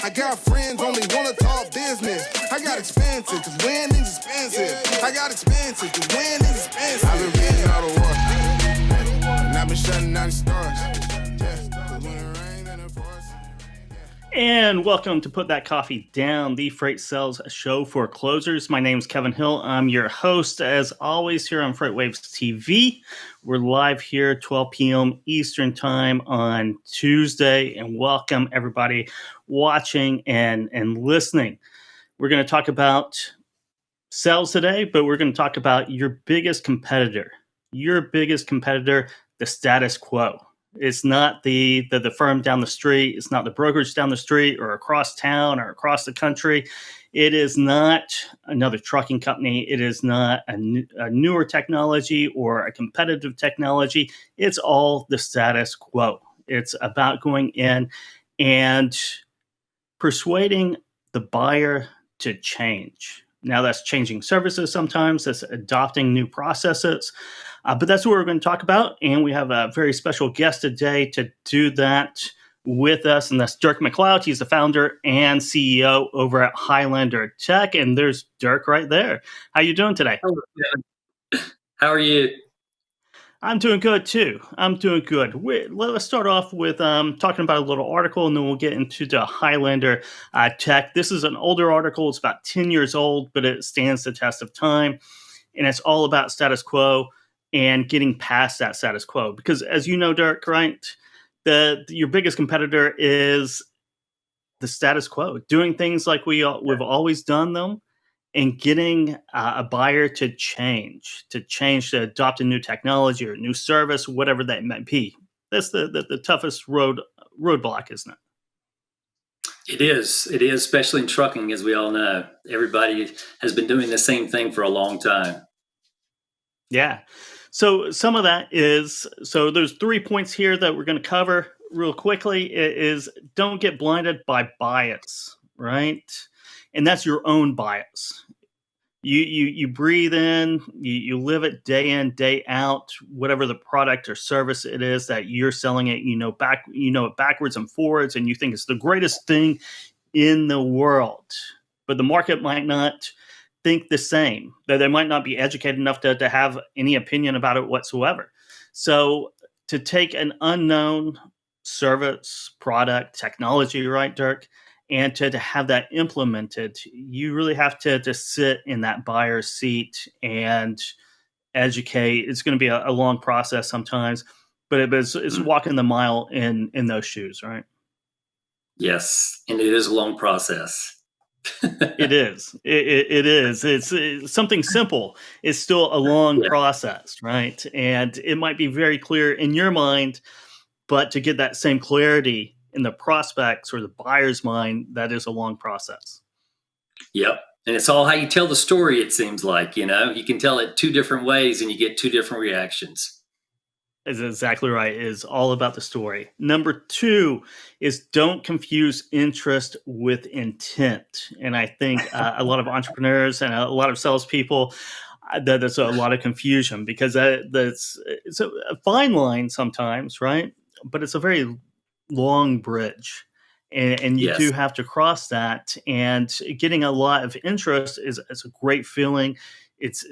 I got friends only wanna talk business. I got expensive, cause winning's expensive. I got expensive, cause winning's expensive. I've been reading all the war, and I've been shutting down the stars. And welcome to Put That Coffee Down, the Freight Sales Show for Closers. My name is Kevin Hill. I'm your host, as always, here on FreightWaves TV. We're live here 12 p.m. Eastern Time on Tuesday, and welcome everybody watching and listening. We're going to talk about sales today, but we're going to talk about your biggest competitor. Your biggest competitor, the status quo. It's not the firm down the street. It's not the brokerage down the street or across town or across the country. It is not another trucking company. It is not a newer technology or a competitive technology. It's all the status quo. It's about going in and persuading the buyer to change. Now, that's changing services sometimes. That's adopting new processes. But that's what we're going to talk about. And we have a very special guest today to do that with us. And that's Dirk McLeod. He's the founder and CEO over at Highlander Tech. And there's Dirk right there. How you doing today? How are you? I'm doing good, too. I'm doing good. Let's start off with talking about a little article, and then we'll get into the Highlander Tech. This is an older article. It's about 10 years old, but it stands the test of time. And it's all about status quo and getting past that status quo. Because as you know, Dirk, right, your biggest competitor is the status quo, doing things like we've always done them, and getting a buyer to change, to adopt a new technology or a new service, whatever that might be. That's the toughest roadblock, isn't it? It is, especially in trucking, as we all know. Everybody has been doing the same thing for a long time. Yeah. So some of that is, there's 3 points here that we're going to cover real quickly. It is, don't get blinded by bias, right? And that's your own bias. You breathe in, you live it day in, day out, whatever the product or service it is that you're selling it, you know it backwards and forwards, and you think it's the greatest thing in the world. But the market might not think the same, that they might not be educated enough to have any opinion about it whatsoever. So to take an unknown service, product, technology, right, Dirk, and to have that implemented, you really have to sit in that buyer's seat and educate. It's going to be a long process sometimes, but it's walking the mile in those shoes, right? Yes, and it is a long process. It is. It is. It's something simple. It's still a long process, right? And it might be very clear in your mind, but to get that same clarity in the prospects or the buyer's mind, that is a long process. Yep. And it's all how you tell the story, it seems like, you can tell it two different ways and you get two different reactions. Is exactly right. It is all about the story. Number 2 is don't confuse interest with intent. And I think a lot of entrepreneurs and a lot of salespeople, there's a lot of confusion because it's a fine line sometimes, right? But it's a very long bridge. And you do have to cross that. And getting a lot of interest is a great feeling. It's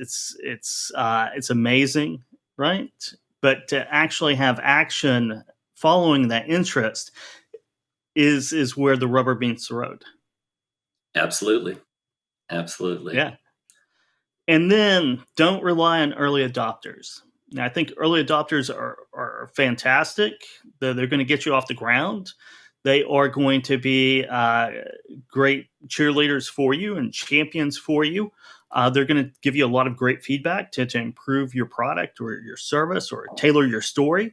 amazing, right? But to actually have action following that interest is where the rubber meets the road. Absolutely. Yeah. And then don't rely on early adopters. Now, I think early adopters are fantastic. They're going to get you off the ground. They are going to be great cheerleaders for you and champions for you. They're going to give you a lot of great feedback to improve your product or your service or tailor your story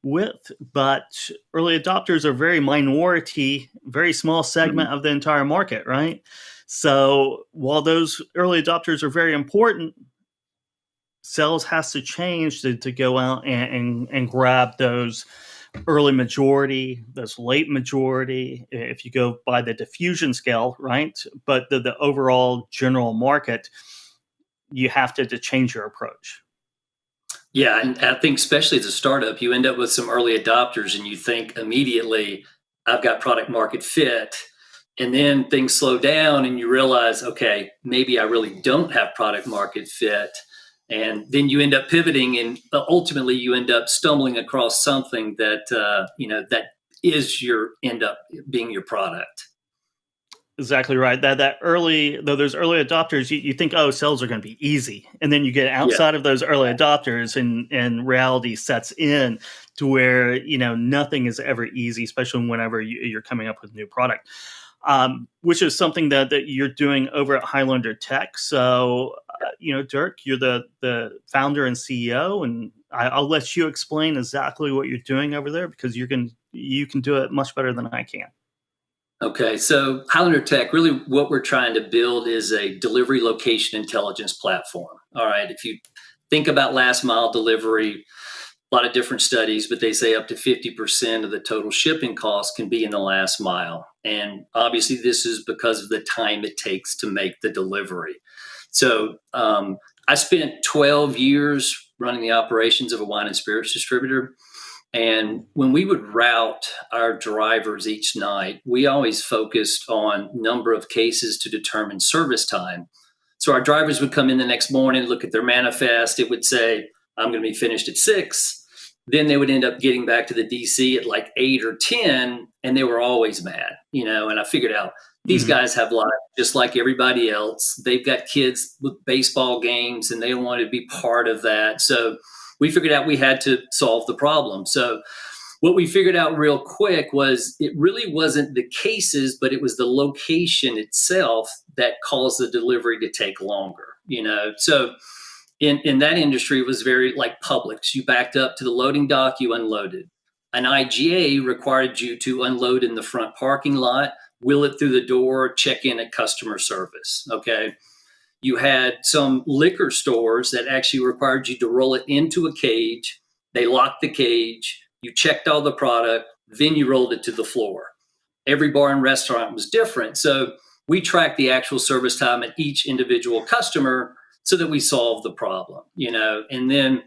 with. But early adopters are very minority, very small segment of the entire market, right? So while those early adopters are very important, sales has to change to go out and grab those early majority, those late majority, if you go by the diffusion scale, right? But the overall general market, you have to change your approach. Yeah, and I think especially as a startup, you end up with some early adopters and you think immediately, I've got product market fit. And then things slow down and you realize, okay, maybe I really don't have product market fit. And then you end up pivoting, and ultimately you end up stumbling across something that, that is end up being your product. Exactly right. That early, though, there's early adopters, you think, oh, sales are going to be easy. And then you get outside of those early adopters and reality sets in to where, nothing is ever easy, especially whenever you're coming up with a new product, which is something that you're doing over at Highlander Tech. So, Dirk, you're the founder and CEO, and I'll let you explain exactly what you're doing over there, because you can do it much better than I can. Okay, so Highlander Tech, really what we're trying to build is a delivery location intelligence platform. All right, if you think about last mile delivery, a lot of different studies, but they say up to 50% of the total shipping cost can be in the last mile. And obviously this is because of the time it takes to make the delivery. So I spent 12 years running the operations of a wine and spirits distributor. And when we would route our drivers each night, we always focused on number of cases to determine service time. So our drivers would come in the next morning, look at their manifest. It would say, I'm going to be finished at 6. Then they would end up getting back to the DC at like 8 or 10, and they were always mad, and I figured out these guys have lives just like everybody else. They've got kids with baseball games, and they don't want to be part of that. So we figured out we had to solve the problem. So what we figured out real quick was it really wasn't the cases, but it was the location itself that caused the delivery to take longer, So in that industry, it was very like Publix. You backed up to the loading dock, you unloaded. An IGA required you to unload in the front parking lot, wheel it through the door, check in at customer service, okay? You had some liquor stores that actually required you to roll it into a cage. They locked the cage. You checked all the product. Then you rolled it to the floor. Every bar and restaurant was different. So we tracked the actual service time at each individual customer so that we solved the problem, And then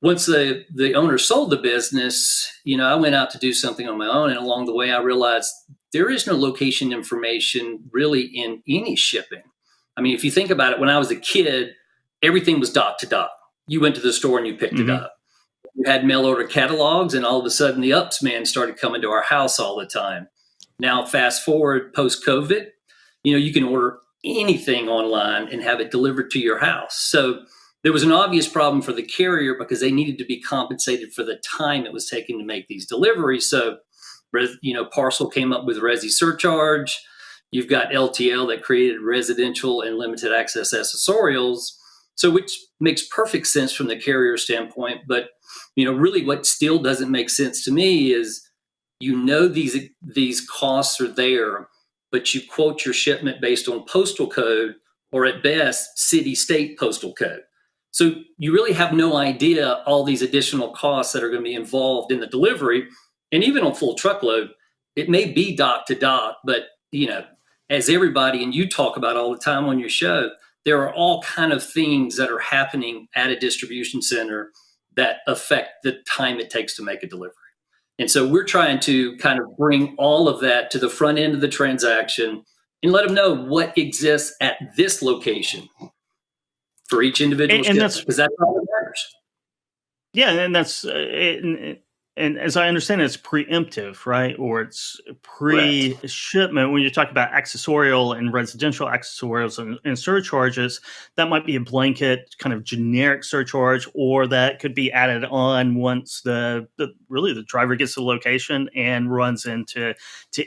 once the owner sold the business, I went out to do something on my own. And along the way, I realized there is no location information really in any shipping. I mean, if you think about it, when I was a kid, everything was dock to dock. You went to the store and you picked it up. You had mail order catalogs, and all of a sudden the UPS man started coming to our house all the time. Now, fast forward post-COVID, you can order anything online and have it delivered to your house. So there was an obvious problem for the carrier because they needed to be compensated for the time it was taking to make these deliveries. So, Parcel came up with Resi surcharge. You've got LTL that created residential and limited access accessorials, so which makes perfect sense from the carrier standpoint. But really, what still doesn't make sense to me is these costs are there, but you quote your shipment based on postal code or at best city-state postal code. So you really have no idea all these additional costs that are going to be involved in the delivery, and even on full truckload, it may be dock to dock, but as everybody, and you talk about all the time on your show, there are all kind of things that are happening at a distribution center that affect the time it takes to make a delivery. And so we're trying to kind of bring all of that to the front end of the transaction and let them know what exists at this location for each individual shipment, because that's all that matters. Yeah, and that's and as I understand it, it's preemptive, right? Or it's pre-shipment. When you talk about accessorial and residential accessorials and surcharges, that might be a blanket kind of generic surcharge, or that could be added on once the driver gets to the location and runs into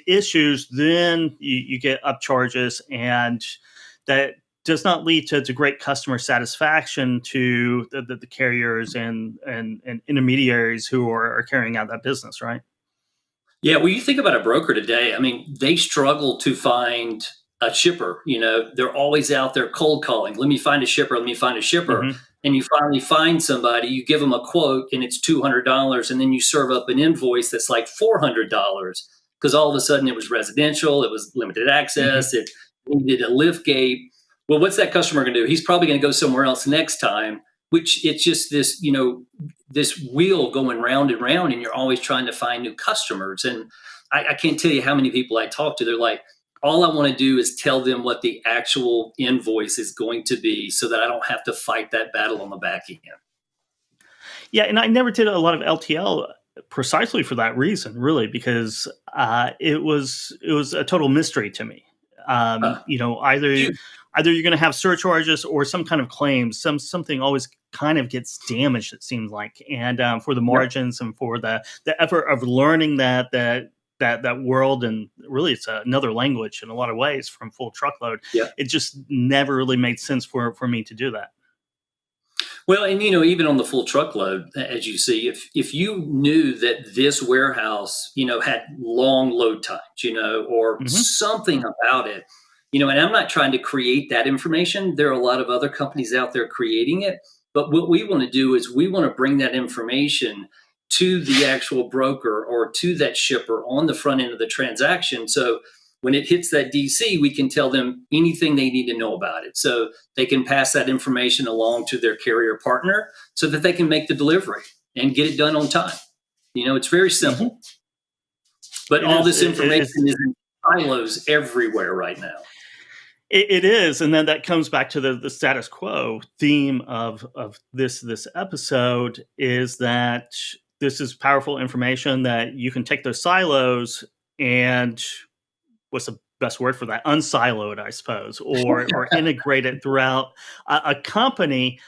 issues. Then you get upcharges, and that does not lead to great customer satisfaction to the carriers and intermediaries who are carrying out that business, right? Yeah, well, you think about a broker today, I mean, they struggle to find a shipper. They're always out there cold calling. Let me find a shipper. Mm-hmm. And you finally find somebody, you give them a quote, and it's $200, and then you serve up an invoice that's like $400 because all of a sudden it was residential, it was limited access, it needed a lift gate. Well, what's that customer going to do? He's probably going to go somewhere else next time, which it's just this, this wheel going round and round, and you're always trying to find new customers. And I can't tell you how many people I talk to. They're like, all I want to do is tell them what the actual invoice is going to be so that I don't have to fight that battle on the back end. Yeah, and I never did a lot of LTL precisely for that reason, really, because it was a total mystery to me. Either you're going to have surcharges or some kind of claims. Something always kind of gets damaged. It seems like, and for the margins and for the effort of learning that world, and really it's another language in a lot of ways from full truckload. Yeah. It just never really made sense for me to do that. Well, and even on the full truckload, as you see, if you knew that this warehouse, had long load times, or something about it, and I'm not trying to create that information. There are a lot of other companies out there creating it. But what we want to do is we want to bring that information to the actual broker or to that shipper on the front end of the transaction. So when it hits that DC, we can tell them anything they need to know about it. So they can pass that information along to their carrier partner so that they can make the delivery and get it done on time. It's very simple. But all this information is in silos everywhere right now. It is, and then that comes back to the status quo theme of this episode, is that this is powerful information that you can take those silos and, what's the best word for that? Unsiloed, I suppose, or integrate it throughout a company,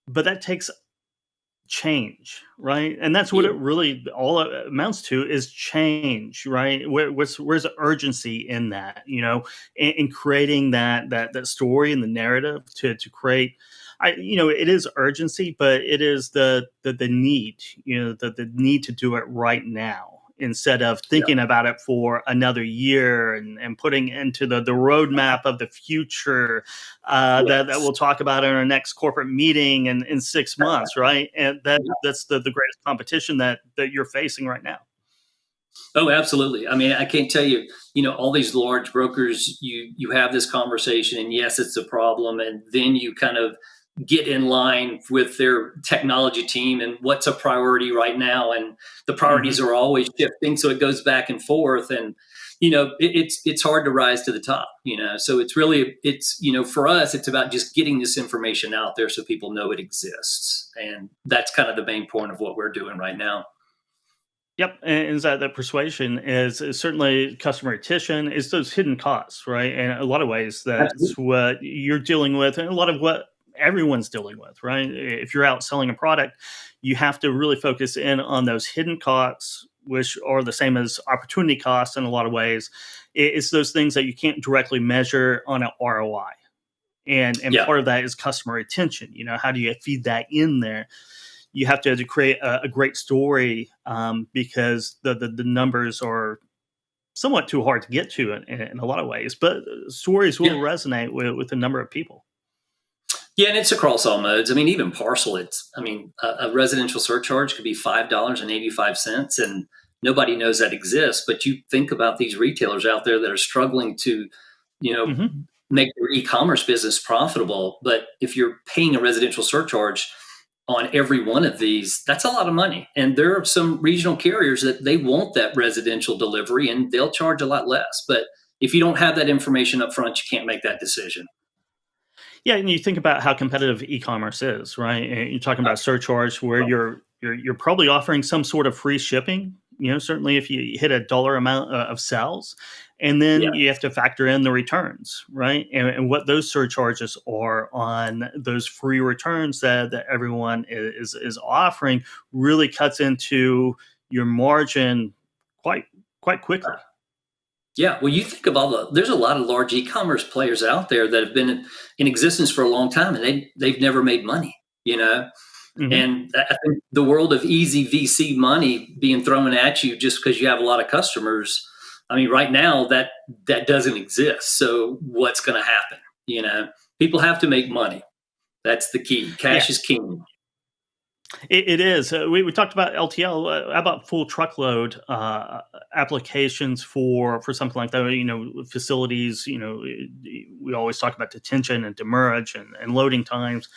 but that takes change, right? And that's what it really all amounts to, is change, right? Where's the urgency in that, in creating that story and the narrative to create. It is urgency, but it is the need, the need to do it right now, instead of thinking about it for another year and putting into the roadmap of the future that we'll talk about in our next corporate meeting in 6 months, right? And that's the greatest competition that you're facing right now. Oh, absolutely. I mean, I can't tell you, all these large brokers, you have this conversation, and yes, it's a problem. And then you kind of get in line with their technology team and what's a priority right now. And the priorities are always shifting. So it goes back and forth. And, it's hard to rise to the top, so it's really, for us, it's about just getting this information out there so people know it exists. And that's kind of the main point of what we're doing right now. Yep, and is that persuasion is certainly customer retention, is those hidden costs, right? And a lot of ways that's what you're dealing with, and a lot of what everyone's dealing with, right? If you're out selling a product, you have to really focus in on those hidden costs, which are the same as opportunity costs in a lot of ways. It's those things that you can't directly measure on an ROI. And part of that is customer retention. How do you feed that in there? You have to create a great story because the numbers are somewhat too hard to get to in a lot of ways. But stories will resonate with a number of people. Yeah, and it's across all modes. I mean, even parcel, a residential surcharge could be $5.85, and nobody knows that exists. But you think about these retailers out there that are struggling to, make their e-commerce business profitable. But if you're paying a residential surcharge on every one of these, that's a lot of money. And there are some regional carriers that they want that residential delivery, and they'll charge a lot less. But if you don't have that information up front, you can't make that decision. Yeah, and you think about how competitive e-commerce is, right? And you're talking about surcharge, where you're probably offering some sort of free shipping. Certainly if you hit a dollar amount of sales, and then you have to factor in the returns, right? And what those surcharges are on those free returns that everyone is offering really cuts into your margin quite quickly. Yeah, well, you think of there's a lot of large e-commerce players out there that have been in existence for a long time, and they've never made money, And I think the world of easy VC money being thrown at you just because you have a lot of customers, I mean, right now that doesn't exist. So what's going to happen? People have to make money. That's the key. Cash is king. It is. We talked about LTL. How about full truckload applications for something like that? Facilities. We always talk about detention and demurrage and loading times.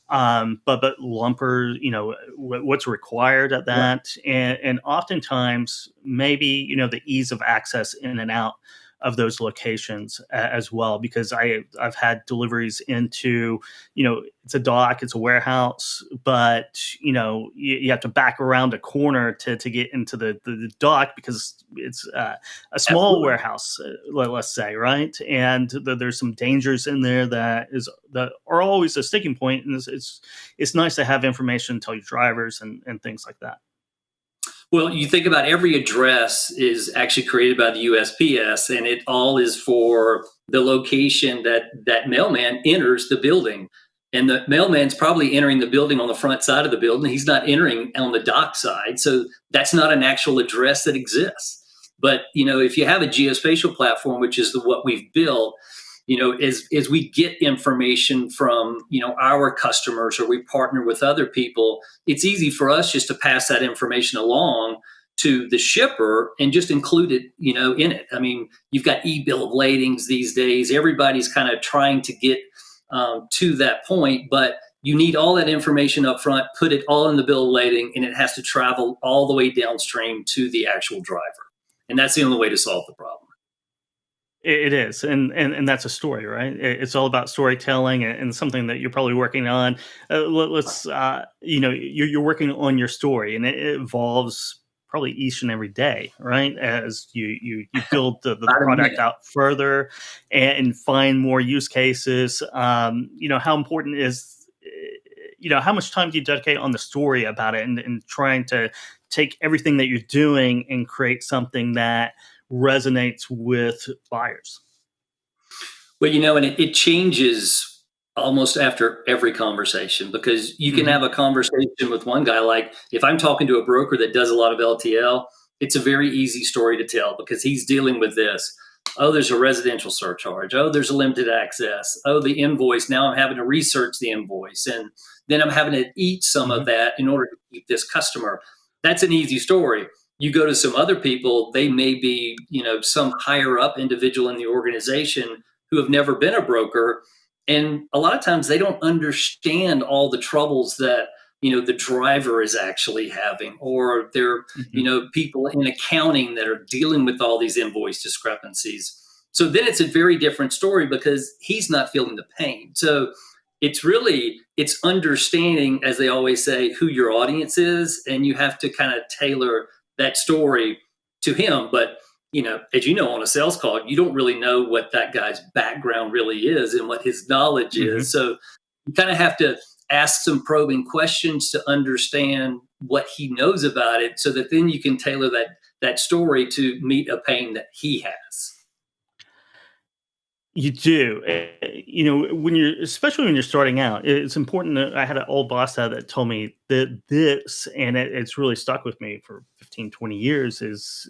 But lumper. What's required at that, and oftentimes maybe the ease of access in and out of those locations as well, because I've had deliveries into, it's a dock, it's a warehouse, but you have to back around a corner to get into the dock because it's a small Absolutely. warehouse, let's say, right? And there's some dangers in there that are always a sticking point, and it's nice to have information to tell your drivers and things like that. Well, you think about every address is actually created by the USPS, and it all is for the location that mailman enters the building. And the mailman's probably entering the building on the front side of the building. He's not entering on the dock side. So that's not an actual address that exists. But, if you have a geospatial platform, which is what we've built, as we get information from, our customers, or we partner with other people, it's easy for us just to pass that information along to the shipper and just include it, in it. I mean, you've got e-bill of ladings these days. Everybody's kind of trying to get to that point, but you need all that information up front, put it all in the bill of lading, and it has to travel all the way downstream to the actual driver. And that's the only way to solve the problem. It is, and that's a story, right? It's all about storytelling, and something that you're probably working on. Let's, you're working on your story, and it evolves probably each and every day, right? As you build the product out further and find more use cases. How important is, how much time do you dedicate on the story about it, and trying to take everything that you're doing and create something that resonates with buyers? Well, and it changes almost after every conversation, because you can have a conversation with one guy. Like, if I'm talking to a broker that does a lot of LTL, it's a very easy story to tell because he's dealing with this. Oh, there's a residential surcharge. Oh, there's a limited access. Oh, the invoice. Now I'm having to research the invoice. And then I'm having to eat some of that in order to keep this customer. That's an easy story. You go to some other people, they may be, some higher up individual in the organization who have never been a broker. And a lot of times they don't understand all the troubles that, the driver is actually having, or they're, people in accounting that are dealing with all these invoice discrepancies. So then it's a very different story because he's not feeling the pain. So it's understanding, as they always say, who your audience is, and you have to kind of tailor that story to him. But, as you know, on a sales call, you don't really know what that guy's background really is and what his knowledge is. So you kind of have to ask some probing questions to understand what he knows about it, so that then you can tailor that story to meet a pain that he has. You do. Especially when you're starting out, it's important. I had an old boss that told me that this, and it's really stuck with me for 15, 20 years, is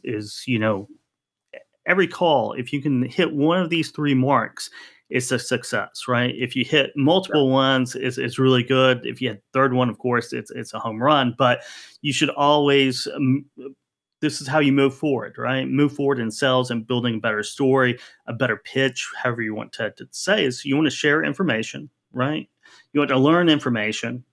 every call, if you can hit one of these three marks, it's a success, right? If you hit multiple ones, it's really good. If you hit third one, of course, it's a home run. But you should always, this is how you move forward, right? Move forward in sales and building a better story, a better pitch, however you want to say, is you want to share information, right? You want to learn information,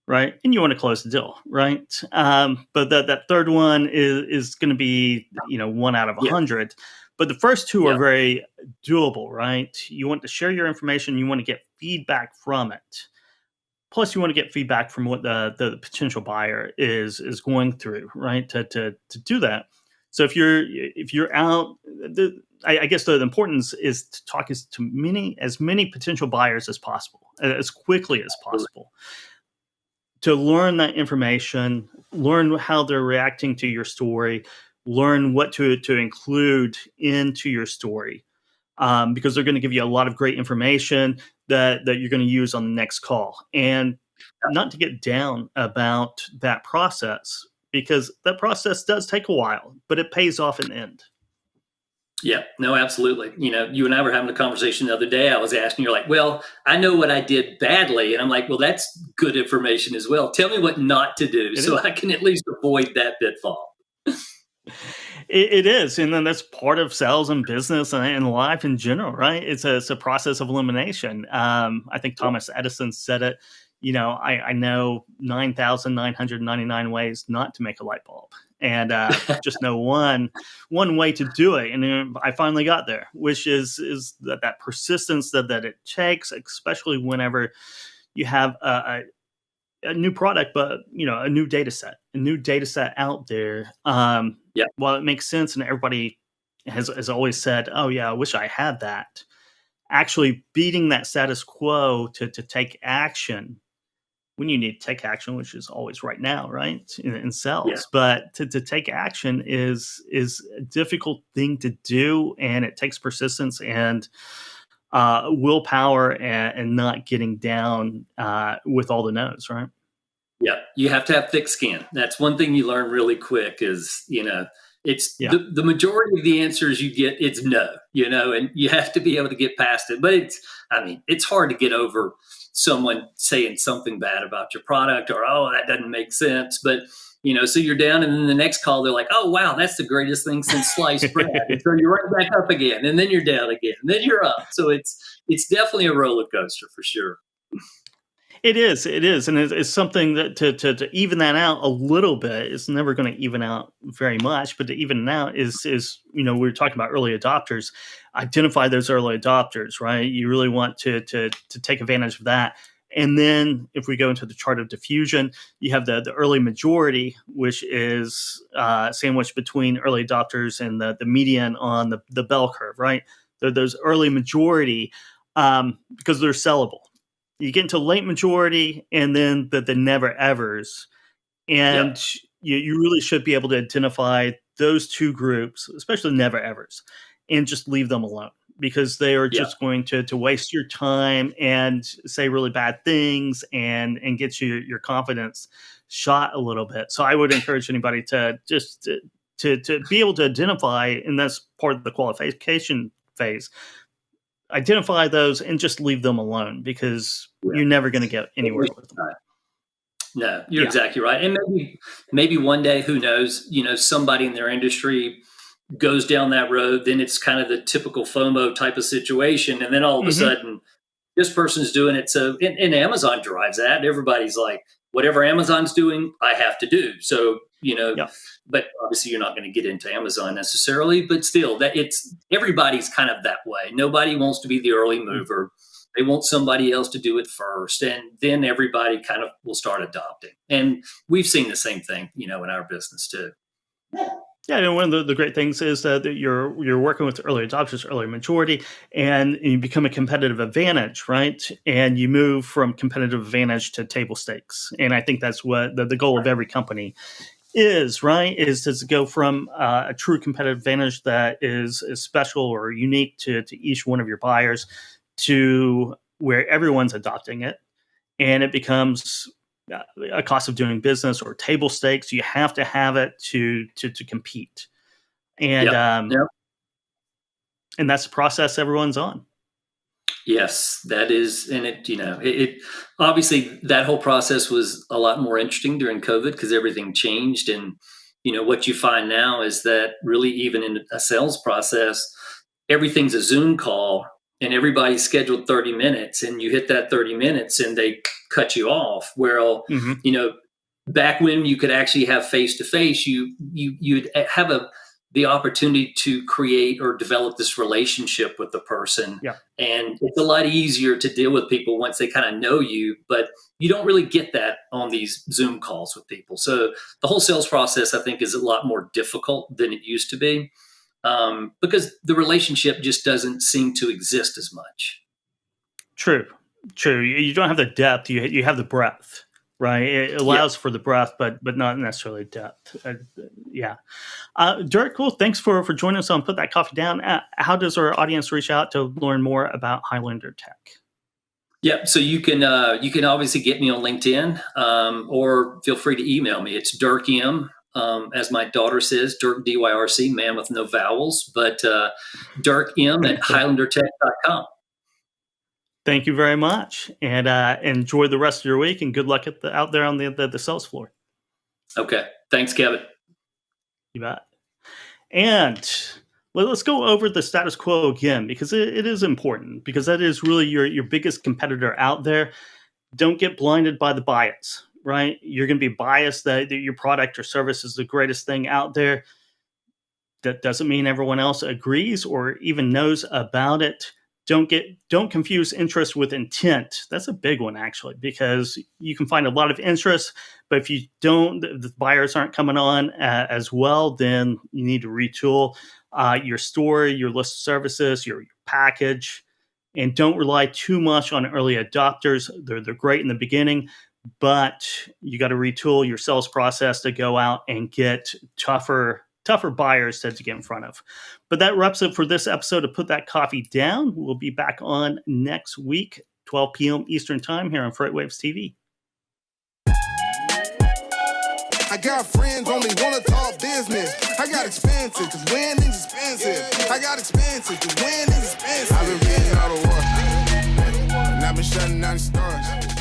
right? And you want to close the deal, right? But that third one is going to be, 1 out of 100. But the first two are very doable, right? You want to share your information. You want to get feedback from it. Plus, you want to get feedback from what the potential buyer is going through, right? To do that. So if you're out, I guess the importance is to talk as many potential buyers as possible, as quickly as possible, to learn that information, learn how they're reacting to your story, learn what to include into your story, because they're going to give you a lot of great information that you're going to use on the next call. And not to get down about that process, because that process does take a while, but it pays off in the end. Yeah, no, absolutely. You and I were having a conversation the other day. I was asking, you're like, well, I know what I did badly. And I'm like, well, that's good information as well. Tell me what not to do so I can at least avoid that pitfall. It is. And then that's part of sales and business and life in general, right? It's a process of elimination. I think Thomas Edison said it. I know 9,999 ways not to make a light bulb. and just know one way to do it. And then I finally got there, which is that persistence that it takes, especially whenever you have a new product, but a new data set out there. While it makes sense, and everybody has always said, "Oh yeah, I wish I had that." Actually, beating that status quo to take action when you need to take action, which is always right now, right, in sales. Yeah. But to take action is a difficult thing to do, and it takes persistence and willpower and not getting down with all the no's, right? Yeah, you have to have thick skin. That's one thing you learn really quick is, it's the majority of the answers you get, it's no, and you have to be able to get past it. But it's hard to get over someone saying something bad about your product or, oh, that doesn't make sense. But, so you're down and then the next call, they're like, oh, wow, that's the greatest thing since sliced bread. And so you're right back up again and then you're down again and then you're up. So it's definitely a roller coaster for sure. It is, and it's something that to even that out a little bit. It's never going to even out very much, but to even it out is we were talking about early adopters. Identify those early adopters, right? You really want to take advantage of that. And then if we go into the chart of diffusion, you have the early majority, which is sandwiched between early adopters and the median on the bell curve, right? Those early majority because they're sellable. You get into late majority and then the never evers. And you really should be able to identify those two groups, especially never evers, and just leave them alone because they are just going to waste your time and say really bad things and get your confidence shot a little bit. So I would encourage anybody to just to be able to identify, and that's part of the qualification phase, identify those and just leave them alone because you're never going to get anywhere with them. No, you're exactly right. And maybe one day, who knows, somebody in their industry goes down that road, then it's kind of the typical FOMO type of situation. And then all of a sudden this person's doing it. So, and Amazon drives that. Everybody's like, whatever Amazon's doing, I have to do. So, but obviously you're not going to get into Amazon necessarily, but still everybody's kind of that way. Nobody wants to be the early mover. They want somebody else to do it first. And then everybody kind of will start adopting. And we've seen the same thing, in our business too. Yeah, and one of the great things is that you're working with early adopters, early majority, and you become a competitive advantage, right? And you move from competitive advantage to table stakes. And I think that's what the goal of every company is, right? Is to go from a true competitive advantage that is special or unique to each one of your buyers to where everyone's adopting it. And it becomes a cost of doing business or table stakes. You have to have it to compete. And and that's the process everyone's on. Yes, that is. And it obviously that whole process was a lot more interesting during COVID because everything changed. And, what you find now is that really even in a sales process, everything's a Zoom call and everybody's scheduled 30 minutes and you hit that 30 minutes and they cut you off. Where, back when you could actually have face-to-face, you'd have the opportunity to create or develop this relationship with the person. Yeah. And it's a lot easier to deal with people once they kind of know you, but you don't really get that on these Zoom calls with people. So the whole sales process, I think, is a lot more difficult than it used to be. Because the relationship just doesn't seem to exist as much. True. You don't have the depth. You have the breadth, right? It allows for the breadth, but not necessarily depth. Dirk, cool. Thanks for joining us on Put That Coffee Down. How does our audience reach out to learn more about Highlander Tech? Yeah, so you can obviously get me on LinkedIn, or feel free to email me. It's Dirk M. As my daughter says, Dirk, DYRC, man with no vowels, but Dirk M at HighlanderTech.com. Thank you very much, and enjoy the rest of your week, and good luck out there on the sales floor. Okay, thanks, Kevin. You bet. And let's go over the status quo again, because it is important, because that is really your biggest competitor out there. Don't get blinded by the bias. right? You're going to be biased that your product or service is the greatest thing out there. That doesn't mean everyone else agrees or even knows about it. Don't confuse interest with intent. That's a big one, actually, because you can find a lot of interest, but if you don't, the buyers aren't coming on as well, then you need to retool your store, your list of services, your package, and don't rely too much on early adopters. They're great in the beginning, but you got to retool your sales process to go out and get tougher buyers to get in front of. But that wraps up for this episode of Put That Coffee Down. We'll be back on next week, 12 p.m. Eastern Time here on FreightWaves TV. I got friends only wanna talk business. I got expensive, cause winning's expensive. I got expensive, cause winning's expensive. I've been reading all the war, and I've been shutting down the stars.